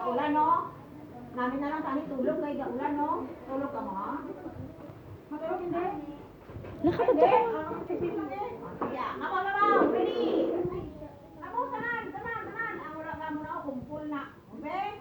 Ulan, no? Namin na lang tani tulog kay gaulan, no? Tulog ka mo, ha? Matulog hindi? Nakatagta ka. Kaya, mabaw, ready? Amo, tanan. Ang wala ka mo na ako, kumpul na. Okay?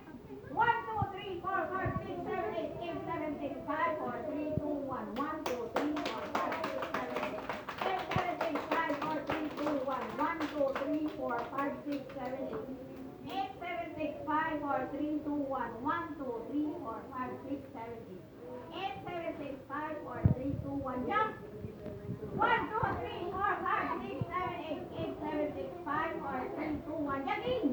1, 2, 3, 4, 5, 6, 7, 8, 7, 6, 5, 4, 3, 2, 1. 1, 2, 3, 4, 5, 6, 7, 8. 8, 7, 6, 5, 4, 3, 2, 1. 1, 2, 3, 4, 5, 6, 7, 8. 8, 7, 6, 5, 4, 3, 2, 1. 1, 2, 3, 4, 5, 6, 7, 8. 8, 7, 6, 5, 4, 3, 2, 1. Jump! 1, 2, 3, 4, 5, 6, 7, 8. 8, 7, 6, 5, 4, 3, 2, 1. Jogging!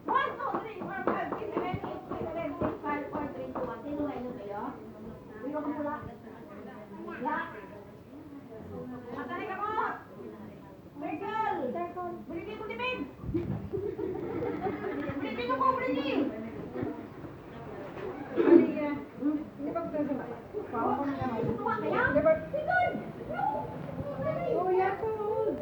1, 2, 3, 4, 5, 6, 7, 8. 7, 6, 5, 4, 3, 2, 1. Sino nga yun kayo? Biro ka mula. Ya. Matalik ako! Circle! Brilin ko tipid! Brilin ako! Brilin! Hindi ba pwede ba? Pao ko na naman. Tuwa kaya? Di ba? Sigon! Oh, yeah, cool.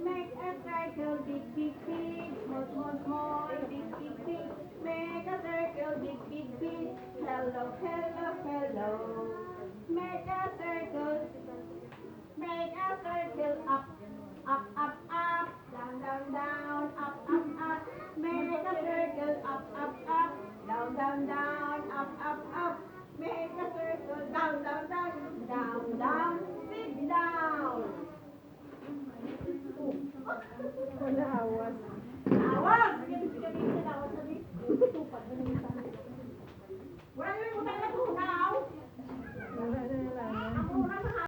Make a circle, big, big, big, small, small, small, big, big, big. Make a circle, big, big, big. Hello, hello, hello. Make a circle. Make a circle up, up, up, up, down, down, down, up, up, up. Make a circle up, up, up, down, down, down, up, up, up. Make a circle down, down, down, down, down, sit down. Wala awas. Awas! Wala yung utang na